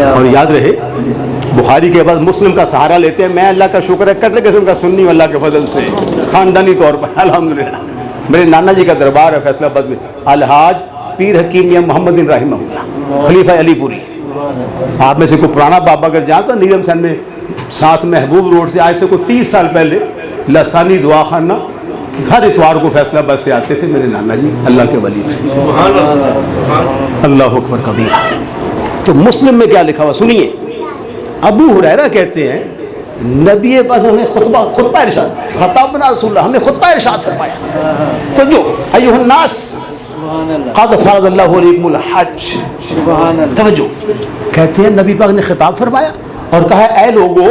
اور یاد رہے بخاری کے بعد مسلم کا سہارا لیتے ہیں. میں اللہ کا شکر ہے کٹر قسم کا سنی ہوں اللہ کے فضل سے, خاندانی طور پر الحمدللہ. میرے نانا جی کا دربار ہے فیصلہ آباد میں, الحاج پیر حکیم میاں محمد بن رحمہ اللہ خلیفہ علی پوری. آپ میں سے کوئی پرانا بابا اگر جانتا نیلم سین میں ساتھ محبوب روڈ سے آج سے کوئی 30 سال پہلے لسانی دعا خانہ ہر اتوار کو فیصلہ آباد سے آتے تھے میرے نانا جی اللہ کے ولی سے. اللہ اکبر کبیرہ. تو مسلم میں کیا لکھا ہوا سنیے. ابو ہریرہ کہتے ہیں نبی پاس ہمیں خطبہ ارشاد, خطبنا رسول اللہ, ہمیں خطبہ ارشاد فرمایا. تو جو ایھا الناس قد فرض اللہ علیکم الحج, توجہ, کہتے ہیں نبی پاک نے خطاب فرمایا اور کہا اے لوگو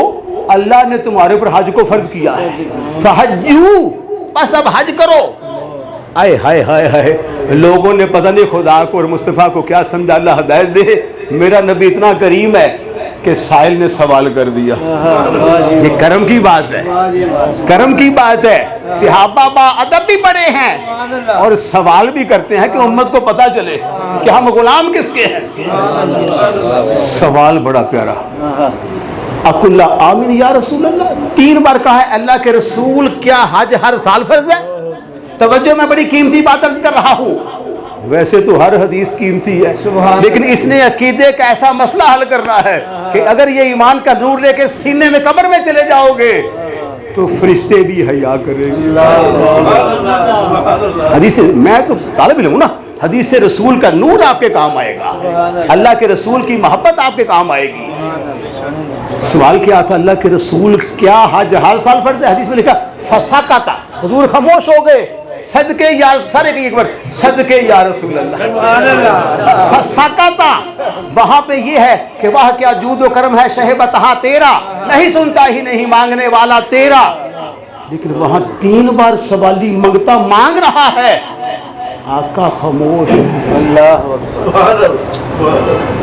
اللہ نے تمہارے اوپر حج کو فرض کیا ہے, فحجوا, بس اب حج کرو. آئے ہائے ہائے ہائے, لوگوں نے پتہ نہیں خدا کو اور مصطفیٰ کو کیا سمجھا. اللہ ہدایت دے. میرا نبی اتنا کریم ہے کہ سائل نے سوال کر دیا. یہ کرم کی بات ہے, کرم کی بات ہے. صحابہ با ادب بھی بڑے ہیں اور سوال بھی کرتے ہیں کہ امت کو پتہ چلے کہ ہم غلام کس کے ہیں. سوال بڑا پیارا. اقول آمین یا رسول اللہ, 3 بار کہا ہے اللہ کے رسول کیا حج ہر سال فرض ہے؟ توجہ, میں بڑی قیمتی بات عرض کر رہا ہوں. ویسے تو ہر حدیث قیمتی ہے, لیکن اس نے عقیدے کا ایسا مسئلہ حل کرنا ہے کہ اگر یہ ایمان کا نور لے کے سینے میں قبر میں چلے جاؤ گے تو فرشتے بھی حیا کریں گے. حدیث, میں تو طالب علم ہوں نا, حدیث رسول کا نور آپ کے کام آئے گا, اللہ کے رسول کی محبت آپ کے کام آئے گی. سوال کیا تھا, اللہ کے رسول کیا حج ہر سال فرض ہے؟ حدیث میں لکھا فسکت, حضور خاموش ہو گئے. صدقے یا سارے ایک بار صدقے یا رسول اللہ. فسکت, وہاں پہ یہ ہے کہ وہ کیا جود و کرم ہے شہبتہا تیرا, نہیں سنتا ہی نہیں مانگنے والا تیرا. لیکن وہاں 3 بار سوالی منگتا مانگ رہا ہے, آقا خاموش.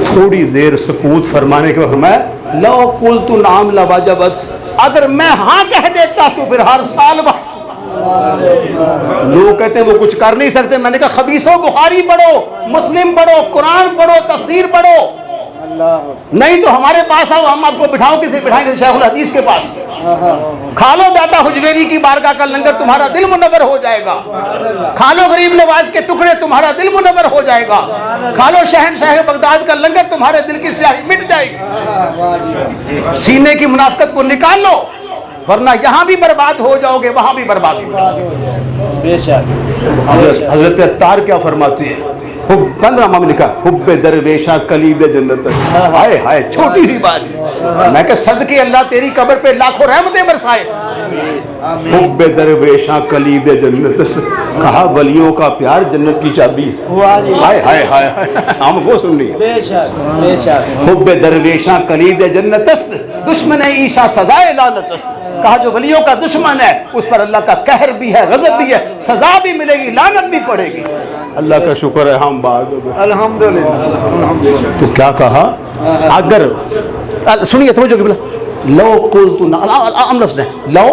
تھوڑی دیر سکوت فرمانے کے بعد فرمایا لو قلت نعم لوجبت, اگر میں ہاں کہہ دیتا تو پھر ہر سال. لوگ کہتے ہیں وہ کچھ کر نہیں سکتے. میں نے کہا خبیثوں, بخاری پڑھو, مسلم پڑھو, قرآن پڑھو, تفسیر پڑھو. نہیں تو ہمارے پاس آؤ, ہم آپ کو بٹھاؤ. کسے بٹھائیں گے؟ شیخ الحدیث کے پاس. کھا لو داتا حجویری کی بارگاہ کا لنگر, تمہارا دل منور ہو جائے گا. کھا لو غریب نواز کے ٹکڑے, تمہارا دل منور ہو جائے گا. کھا لو شہنشاہ بغداد کا لنگر, تمہارے دل کی سیاہی مٹ جائے گی. سینے کی منافقت کو نکال لو, ورنہ یہاں بھی برباد ہو جاؤ گے, وہاں بھی برباد ہو جاؤ گے. حضرت عطار کیا فرماتے ہیں؟ 15 میں لکھا حب درویشہ کلید جنت. ہائے ہائے, چھوٹی سی بات ہے. میں کہ صدقے اللہ تیری قبر پہ لاکھوں رحمتیں برسائے. حب درویشہ کلید جنت, کہا ولیوں کا پیار جنت کی چابی. ہائے ہائے ہائے, ہم وہ سن لیے. حب درویشہ کلید جنت است, دشمن عیسیٰ سزائے لعنت است. کہا جو ولیوں کا دشمن ہے اس پر اللہ کا قہر بھی ہے, غضب بھی ہے, سزا بھی ملے گی, لعنت بھی پڑے گی. اللہ کا شکر ہے ہم بعد الحمدللہ. تو کیا کہا؟ اگر سنیے توجہ کہ لو قلت نعم, لفظ ہے لو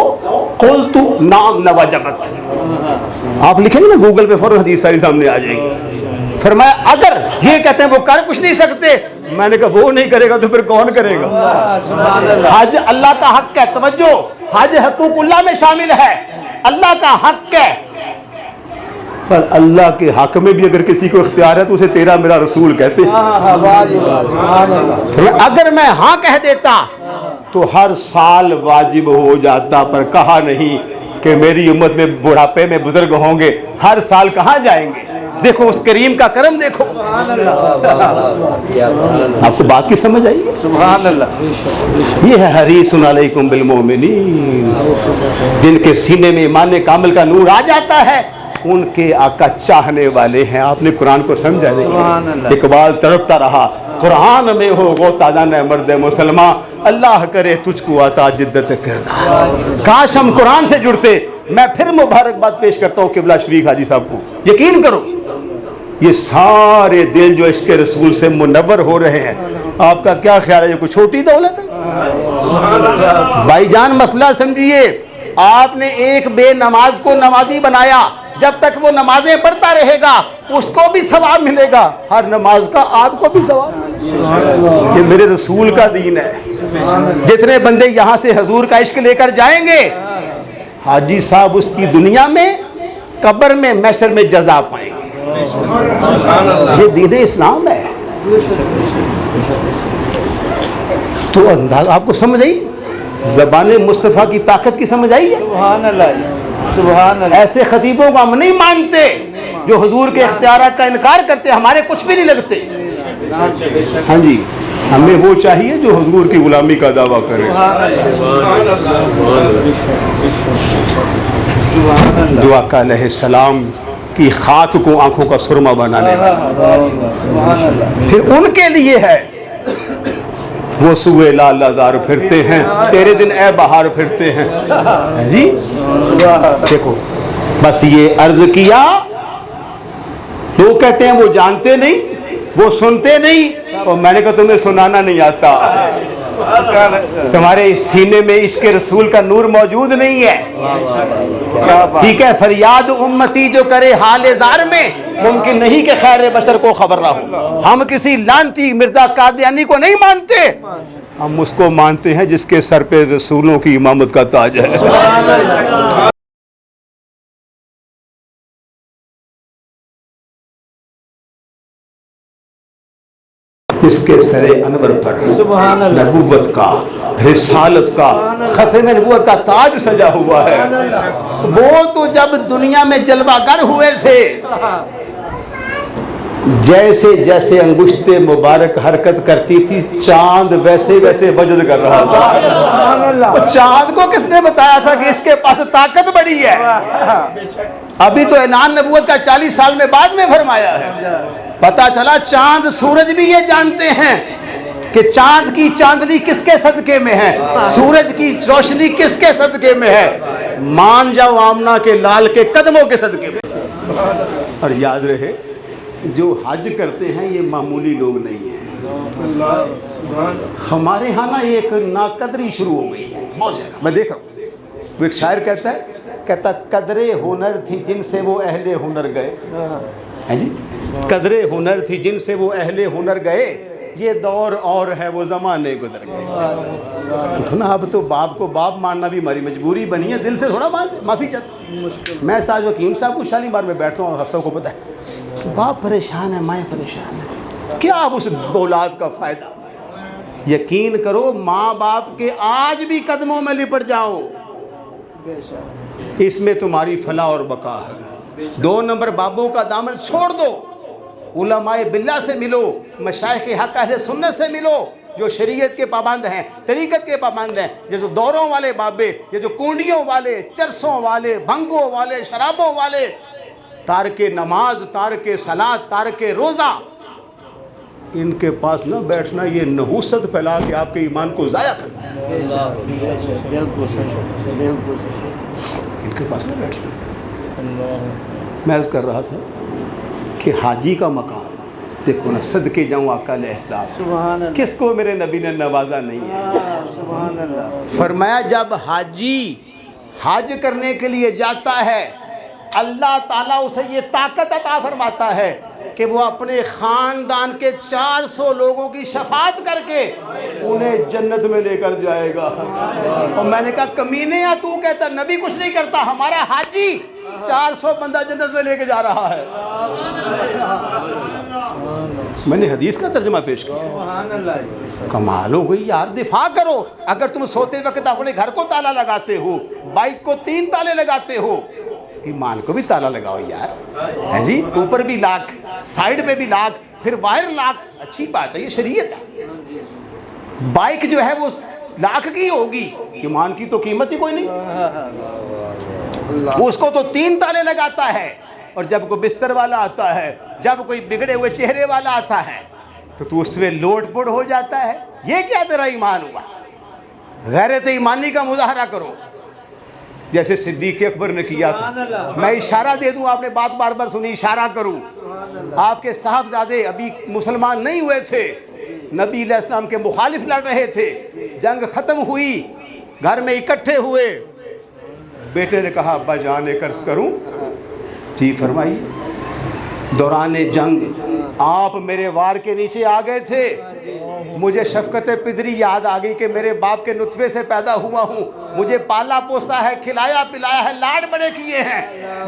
قلت نعم لوجبت. آپ لکھیں گے نا گوگل پہ فوراً حدیث ساری سامنے آ جائے گی. فرمایا اگر یہ کہتے ہیں وہ کر کچھ نہیں سکتے, میں نے کہا وہ نہیں کرے گا تو پھر کون کرے گا؟ حج اللہ کا حق ہے. توجہ, حج حقوق اللہ میں شامل ہے, اللہ کا حق ہے. پر اللہ کے حق میں بھی اگر کسی کو اختیار ہے تو اسے تیرا میرا رسول کہتے ہیں. اگر میں ہاں کہہ دیتا تو ہر سال واجب ہو جاتا, پر کہا نہیں کہ میری امت میں بڑھاپے میں بزرگ ہوں گے, ہر سال کہاں جائیں گے. دیکھو اس کریم کا کرم دیکھو. آپ کو بات کی سمجھ آئی؟ سبحان اللہ. یہ ہے حریص علیکم بالمؤمنین, جن کے سینے میں ایمان کامل کا نور آ جاتا ہے ان کے آقا چاہنے والے ہیں. آپ نے قرآن کو سمجھا نہیں. اقبال تڑپتا رہا, قرآن میں ہو وہ تازہ مرد مسلمان, اللہ کرے تجھ کو عطا جدت کردار. کاش ہم قرآن سے جڑتے. میں پھر مبارکباد پیش کرتا ہوں قبلہ شفیق حاجی صاحب کو. یقین کرو یہ سارے دل جو عشق رسول سے منور ہو رہے ہیں, آپ کا کیا خیال ہے یہ کوئی چھوٹی دولت ہے؟ بھائی جان مسئلہ سمجھیے. آپ نے ایک بے نماز کو نمازی بنایا, جب تک وہ نمازیں پڑھتا رہے گا اس کو بھی ثواب ملے گا، ہر نماز کا آپ کو بھی ثواب ملے گا۔ یہ میرے رسول کا دین ہے۔ جتنے بندے یہاں سے حضور کا عشق لے کر جائیں گے، حاجی صاحب اس کی دنیا میں، قبر میں، محشر میں جزا پائیں گے۔ یہ دین اسلام ہے۔ تو انداز آپ کو سمجھ آئی؟ زبان مصطفیٰ کی طاقت کی سمجھ آئی ہے؟ سبحان اللہ، سبحان اللہ۔ ایسے خطیبوں کو ہم نہیں مانتے جو حضور کے اختیارات کا انکار کرتے، ہمارے کچھ بھی نہیں لگتے۔ ہاں جی، ہمیں وہ چاہیے جو حضور کی غلامی کا دعویٰ کرے، جو آقا علیہ السلام کی خاک کو آنکھوں کا سرما بنانے والا۔ پھر ان کے لیے ہے وہ سوئے لال آزار پھرتے ہیں، تیرے دن اے بہار پھرتے ہیں۔ جی دیکھو، بس یہ عرض کیا۔ لوگ کہتے ہیں وہ جانتے نہیں، وہ سنتے نہیں، اور میں نے کہا تمہیں سنانا نہیں آتا، تمہارے اس سینے میں عشق رسول کا نور موجود نہیں ہے۔ ٹھیک ہے، فریاد امتی جو کرے حال زار میں، ممکن نہیں کہ خیر بشر کو خبر نہ ہو۔ ہم کسی لانتی مرزا قادیانی کو نہیں مانتے، ہم اس کو مانتے ہیں جس کے سر پہ رسولوں کی امامت کا تاج ہے۔ اس کے سر انور پر نبوت کا، رسالت کا، ختم نبوت کا تاج سجا ہوا ہے۔ وہ تو جب دنیا میں جلوہ گر ہوئے تھے، جیسے جیسے انگشت مبارک حرکت کرتی تھی، چاند ویسے ویسے وجد کر رہا تھا۔ چاند کو کس نے بتایا تھا کہ اس کے پاس طاقت بڑی ہے؟ ابھی تو اعلان نبوت کا 40 سال میں بعد میں فرمایا ہے۔ پتا چلا چاند سورج بھی یہ جانتے ہیں کہ چاند کی چاندنی کس کے صدقے میں ہے، سورج کی روشنی کس کے صدقے میں ہے۔ مان جاؤ آمنہ کے لال کے قدموں کے صدقے میں۔ اور یاد رہے، جو حج کرتے ہیں یہ معمولی لوگ نہیں ہیں۔ ہمارے ہاں نا ایک ناقدری شروع ہو گئی ہے بہت زیادہ، میں دیکھ رہا ہوں۔ وہ ایک شاعر کہتا قدر ہنر تھی جن سے وہ اہل ہنر گئے۔ ہے جی، قدر ہنر تھی جن سے وہ اہل ہنر گئے، یہ دور اور ہے وہ زمانے گزر گئے۔ دیکھو نا، اب تو باپ کو باپ ماننا بھی ہماری مجبوری بنی ہے، دل سے تھوڑا بات معافی چاہتا۔ میں ساج حکیم صاحب کو شالیمار میں بیٹھتا ہوں، سب کو پتہ ہے باپ پریشان ہے، مائیں پریشان ہے، کیا اس اولاد کا فائدہ؟ یقین کرو ماں باپ کے آج بھی قدموں میں لپٹ جاؤ، اس میں تمہاری فلاح اور بقا ہے۔ 2 نمبر بابوں کا دامن چھوڑ دو، علماء باللہ سے ملو، مشائخ حق اہل سنت سے ملو جو شریعت کے پابند ہیں، طریقت کے پابند ہیں۔ یہ جو دوروں والے بابے، یہ جو کنڈیوں والے، چرسوں والے، بھنگوں والے، شرابوں والے، تارک نماز، تارک صلاۃ، تارک روزہ، ان کے پاس نہ بیٹھنا، یہ نحوست پھیلا کے آپ کے ایمان کو ضائع کرتا ہے۔ ان کے پاس نہ بیٹھنا۔ میں عرض کر رہا تھا کہ حاجی کا مقام دیکھو نا، صدقے جاؤں آقا علیہ السلام، کس کو میرے نبی نے نوازا نہیں ہے؟ فرمایا جب حاجی حج کرنے کے لیے جاتا ہے، اللہ تعالیٰ اسے یہ طاقت عطا فرماتا ہے کہ وہ اپنے خاندان کے 400 لوگوں کی شفاعت کر کے انہیں جنت میں لے کر جائے گا۔ اور میں نے کہا کمینے یا تو کہتا نبی کچھ نہیں کرتا، ہمارا حاجی 400 بندہ جنت میں لے کے جا رہا ہے۔ میں نے حدیث کا ترجمہ پیش کیا۔ کمال ہو گئی یار، دفاع کرو۔ اگر تم سوتے وقت اپنے گھر کو تالا لگاتے ہو، بائک کو 3 تالے لگاتے ہو، ایمان کو بھی تالا لگاؤ یار، ہے جی، اوپر بھی لاک، سائیڈ پہ بھی لاک، پھر باہر لاک۔ اچھی بات ہے، یہ شریعت ہے۔ بائک جو ہے وہ لاکھ کی ہوگی، ایمان کی تو قیمت ہی کوئی نہیں، اس کو تو 3 تالے لگاتا ہے۔ اور جب کوئی بستر والا آتا ہے، جب کوئی بگڑے ہوئے چہرے والا آتا ہے تو اس میں لوٹ پوٹ ہو جاتا ہے۔ یہ کیا تیرا ایمان ہوا؟ غیرت ایمانی کا مظاہرہ کرو، جیسے صدیق اکبر نے کیا تھا۔ میں اشارہ دے دوں، آپ نے بات بار بار سنی، اشارہ کروں۔ آپ کے صاحبزادے ابھی مسلمان نہیں ہوئے تھے، نبی علیہ السلام کے مخالف لڑ رہے تھے، جنگ ختم ہوئی، گھر میں اکٹھے ہوئے، بیٹے نے کہا ابا جان ایک عرض کروں؟ جی فرمائیے. دوران جنگ آپ میرے وار کے نیچے آ گئے تھے. مجھے شفقت پدری یاد آ گئی کہ میرے باپ کے نطفے سے پیدا ہوا ہوں, مجھے پالا پوسا ہے, کھلایا پلایا ہے, لاڈ بڑے کیے ہیں.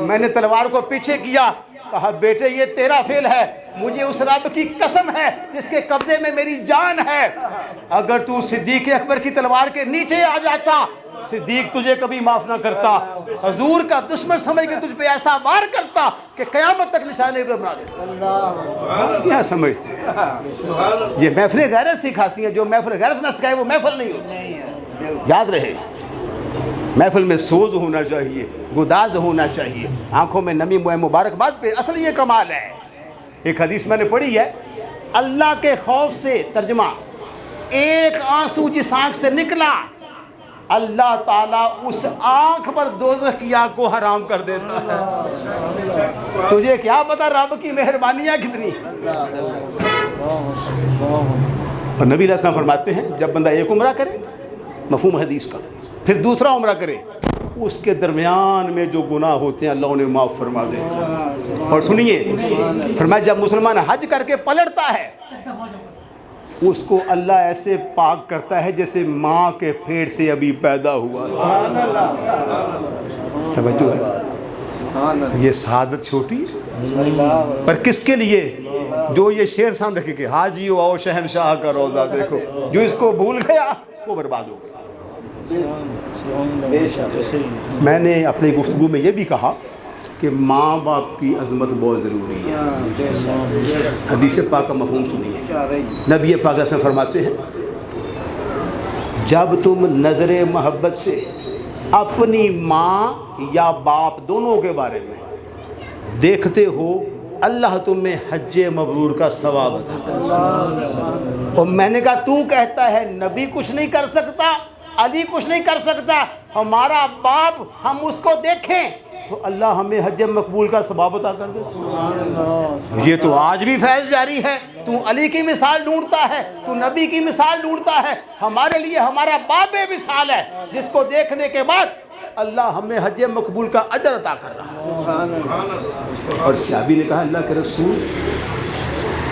میں نے تلوار کو پیچھے کیا, کہا بیٹے یہ تیرا فعل ہے, مجھے اس رب کی قسم ہے جس کے قبضے میں میری جان ہے, اگر تو صدیق اکبر کی تلوار کے نیچے آ جاتا صدیق تجھے کبھی معاف نہ کرتا, حضور کا دشمن سمجھ کے تجھ پہ ایسا وار کرتا کہ قیامت تک نشان عبرت بنا دیتا. کیا سمجھتے ہیں؟ یہ محفل غیرت سکھاتی ہیں. جو محفل غیرت نہ سکھائے وہ محفل نہیں ہوتی. یاد رہے, محفل میں سوز ہونا چاہیے, گداز ہونا چاہیے, آنکھوں میں نمی مبارکباد پہ. اصل یہ کمال ہے. ایک حدیث میں نے پڑھی ہے, اللہ کے خوف سے, ترجمہ, ایک آنسو جس آنکھ سے نکلا اللہ تعالیٰ اس آنکھ پر دوزخ کی آگ کو حرام کر دیتا ہے. تجھے کیا پتا رب کی مہربانیاں کتنی. اور نبی علیہ السلام فرماتے ہیں جب بندہ ایک عمرہ کرے, مفہوم حدیث کا, پھر دوسرا عمرہ کرے, اس کے درمیان میں جو گناہ ہوتے ہیں اللہ انہیں معاف فرما دیتا ہے. اور سنیے, فرمایا جب مسلمان حج کر کے پلٹتا ہے اس کو اللہ ایسے پاک کرتا ہے جیسے ماں کے پیٹ سے ابھی پیدا ہوا. توجہ ہے, یہ سعادت چھوٹی پر کس کے لیے؟ جو یہ شعر سامنے رکھے کہ حاجی آؤ شہنشاہ کا روضہ دیکھو, جو اس کو بھول گیا وہ برباد ہو گیا. میں نے اپنی گفتگو میں یہ بھی کہا کہ ماں باپ کی عظمت بہت ضروری ہے. حدیث پاک کا مفہوم سنیے. نبی پاک علیہ السلام فرماتے ہیں جب تم نظر محبت سے اپنی ماں یا باپ دونوں کے بارے میں دیکھتے ہو اللہ تمہیں حج مبرور کا ثواب عطا کرے. اور میں نے کہا تو کہتا ہے نبی کچھ نہیں کر سکتا, علی کچھ نہیں کر سکتا, ہمارا باپ ہم اس کو دیکھیں تو اللہ ہمیں حج مقبول کا ثواب عطا کر دے. یہ تو آج بھی فیض جاری ہے. تو علی کی مثال ڈھونڈتا ہے, تو نبی کی مثال ڈھونڈتا ہے, ہمارے لیے ہمارا باپ مثال ہے جس کو دیکھنے کے بعد اللہ ہمیں حج مقبول کا اجر عطا کر رہا ہے. اور صحابی نے کہا اللہ کے رسول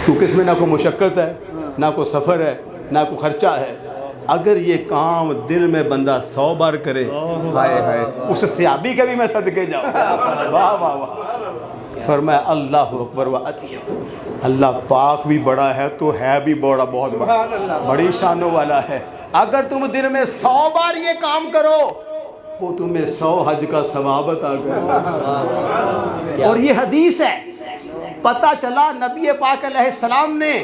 کیونکہ اس میں نہ کوئی مشقت ہے, نہ کوئی سفر ہے, نہ کوئی خرچہ ہے, اگر یہ کام دل میں بندہ 100 بار کرے, ہائے ہائے, اس صحابی کا بھی میں صدقے جاؤں. واہ واہ واہ. فرمایا اللہ اکبر و اطیع, اللہ پاک بھی بڑا ہے تو ہے بھی بڑا, بہت بڑا, بڑی شانوں والا ہے. اگر تم دن میں 100 بار یہ کام کرو وہ تمہیں 100 حج کا ثواب عطا کرے. اور یہ حدیث ہے. پتہ چلا نبی پاک علیہ السلام نے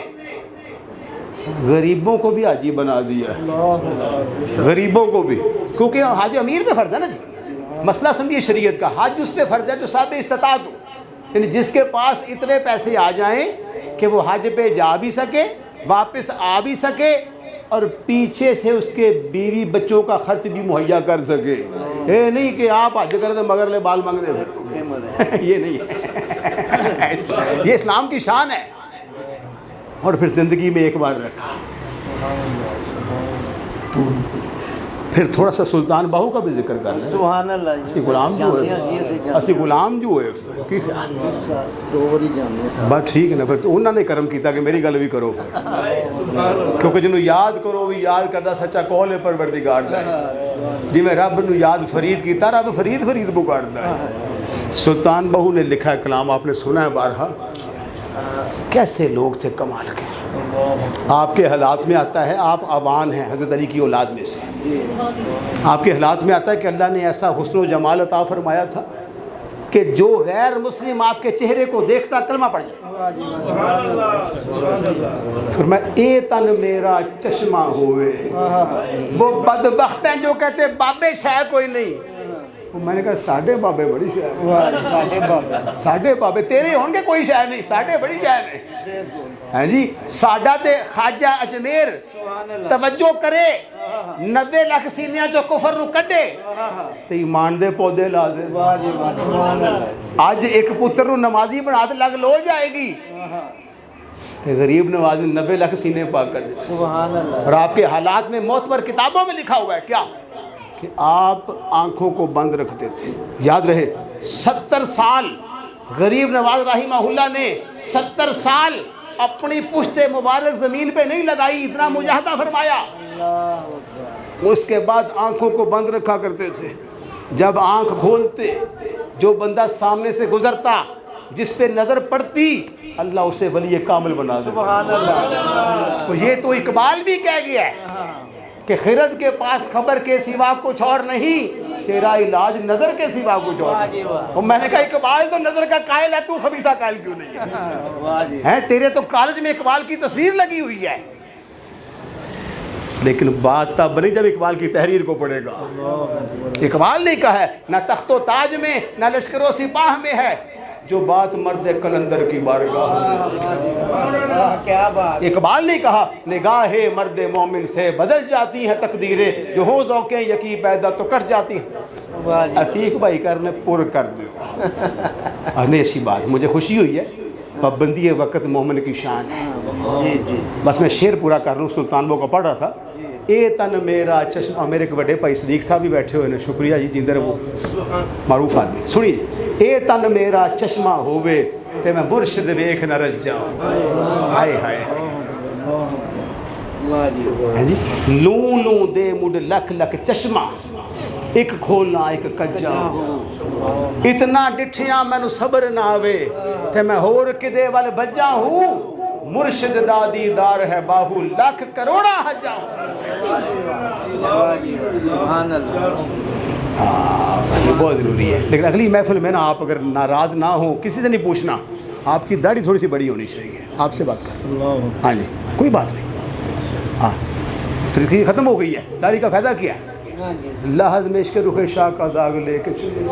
غریبوں کو بھی حاجی بنا دیا, غریبوں کو بھی, کیونکہ حاج امیر پہ فرض ہے نا جی. مسئلہ سمجھیے شریعت کا, حج اس پہ فرض ہے جو صاحب استطاعت ہو, یعنی جس کے پاس اتنے پیسے آ جائیں کہ وہ حج پہ جا بھی سکے, واپس آ بھی سکے, اور پیچھے سے اس کے بیوی بچوں کا خرچ بھی مہیا کر سکے. یہ نہیں کہ آپ حج کر دیں مگر لے بال مانگ دیں, یہ نہیں ہے. یہ اسلام کی شان ہے. اور پھر زندگی میں ایک بار رکھا. پھر تھوڑا سا سلطان باہو کا بھی ذکر کرنا ہے. سبحان اللہ. اسی غلام جو ہے, اسی غلام جو ہے کی خیال بس ٹھیک ہے نا. پھر انہوں نے کرم کیتا کہ میری گل بھی کرو, کیونکہ جنہوں یاد کرو بھی یاد کرتا سچا کول ہے پروردگار دا. جی میں رب نو یاد فرید کیتا, رب فرید فرید پکاردا ہے. سلطان باہو نے لکھا ہے کلام, آپ نے سنا ہے بارہا. کیسے لوگ تھے کمال کے. آپ کے حالات میں آتا ہے, آپ عوان ہیں حضرت علی کی اولاد میں سے, آپ کے حالات میں آتا ہے کہ اللہ نے ایسا حسن و جمال عطا فرمایا تھا کہ جو غیر مسلم آپ کے چہرے کو دیکھتا کلمہ پڑھ جاتا. فرمایا اے تن میرا چشمہ ہوئے, وہ بدبخت ہیں جو کہتے بابے شے کوئی نہیں. میں نے کہا ساڈے بابے بڑی شے, ساڈے بابے تیرے ہون کے کوئی شے نہیں, ساڈے بڑی شے نہیں. ہاں جی, ساڈا تے خواجہ اجمیر توجہ کرے 90 لاکھ سینیاں جو کفر نو کڈے تے ایمان دے پودے لا دے. اج ایک پتر نو نمازی بنا تے لگ لو جائے گی, تے غریب نواز نے 90 لاکھ سینے پاک کر دے. اور آپ کے حالات میں معتبر کتابوں میں لکھا ہوا ہے کیا کہ آپ آنکھوں کو بند رکھتے تھے. یاد رہے 70 سال غریب نواز رحمہ اللہ نے 70 سال اپنی پشت مبارک زمین پہ نہیں لگائی، اتنا مجاہدہ فرمایا۔ اس کے بعد آنکھوں کو بند رکھا کرتے تھے، جب آنکھ کھولتے جو بندہ سامنے سے گزرتا جس پہ نظر پڑتی اللہ اسے ولی کامل بنا دے۔ سبحان اللہ۔ یہ تو اقبال بھی کہہ گیا ہے کہ خرد کے پاس خبر کے سوا کچھ اور نہیں، تیرا علاج نظر کے سوا کچھ اور نہیں۔ اور میں نے کہا اقبال تو نظر کا قائل ہے، تو خبیثہ قائل کیوں نہیں ہے؟ تیرے تو کالج میں اقبال کی تصویر لگی ہوئی ہے۔ لیکن بات تب نہیں جب اقبال کی تحریر کو پڑھے گا۔ اقبال نے کہا ہے نہ تخت و تاج میں نہ لشکر و سپاہ میں ہے جو بات مرد قلندر کی بارگاہ۔ کیا بات۔ اقبال نے کہا نگاہ مرد مومن سے بدل جاتی ہیں تقدیریں، جو ہو ذوقیں یقی پیدا تو کٹ جاتی ہیں۔ عتیق بھائی کرنے پر کر دو۔ ایسی بات مجھے خوشی ہوئی ہے، پابندی وقت مومن کی شان ہے۔ جی جی بس میں شعر پورا کر لوں، سلطان وہ کو پڑھ رہا تھا۔ اے تن میرا چشمہ، میرے ایک بڑے بھائی صدیق صاحب بھی بیٹھے ہوئے ہیں، شکریہ جی جندر وہ معروف آدمی۔ سنیے، اے تن میرا چشمہ ہووے تے میں مرشد ویکھ نہ رج جاؤں۔ ہائے ہائے جی، لوں لوں دے مڈ لکھ لکھ چشمہ، ایک کھولنا ایک کجا، اتنا ڈٹھیاں مینو صبر نہ آوے تے میں ہور کدے ول بجا ہوں، مرشد دا دیدار ہے باہو لاکھ کروڑا حجا ہوں۔ سبحان اللہ۔ یہ بہت ضروری ہے، لیکن اگلی محفل میں نا آپ اگر ناراض نہ ہوں، کسی سے نہیں پوچھنا، آپ کی داڑھی تھوڑی سی بڑی ہونی چاہیے، آپ سے بات کر۔ ہاں جی، کوئی بات نہیں، ہاں ترقی ختم ہو گئی ہے، داڑھی کا فائدہ کیا ہے؟ لحظ میں عشق رخ شاہ کا داغ لے کے چلے،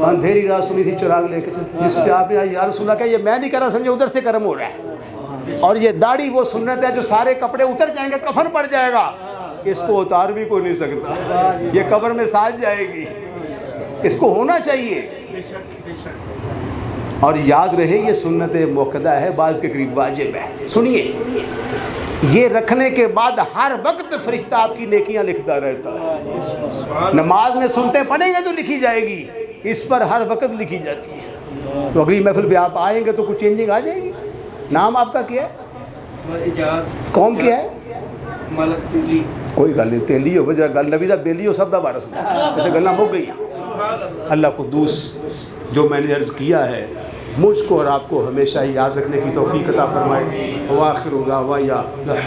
اندھیری رات سنی تھی چراغ لے کے چلے، جس پہ آپ نے یا رسول اللہ کہ یہ میں نہیں کر رہا، سمجھے ادھر سے کرم ہو رہا ہے۔ اور یہ داڑھی وہ سنت ہے جو سارے کپڑے اتر جائیں گے، کفن پڑ جائے گا، اس کو اتار بھی کوئی نہیں سکتا، یہ قبر میں ساتھ جائے گی، اس کو ہونا چاہیے۔ اور یاد رہے یہ سنت موقدہ ہے، بعض کے قریب واجب ہے۔ سنیے، یہ رکھنے کے بعد ہر وقت فرشتہ آپ کی نیکیاں لکھتا رہتا ہے۔ نماز میں سنتے پڑھیں گے تو لکھی جائے گی، اس پر ہر وقت لکھی جاتی ہے۔ تو اگلی محفل پہ آپ آئیں گے تو کچھ چینجنگ آ جائے گی۔ نام آپ کا کیا ہے؟ اجاز۔ قوم کیا ہے؟ ملک تیلی۔ کوئی گل نہیں، تیلی ہو جا گل نبی دا بیلی ہو سب دا بارہ سنا، ویسے گلاں مک گئی ہیں۔ اللہ قدوس جو میں نے عرض کیا ہے مجھ کو اور آپ کو ہمیشہ یاد رکھنے کی توفیق عطا فرمائے۔ وآخر دعوانا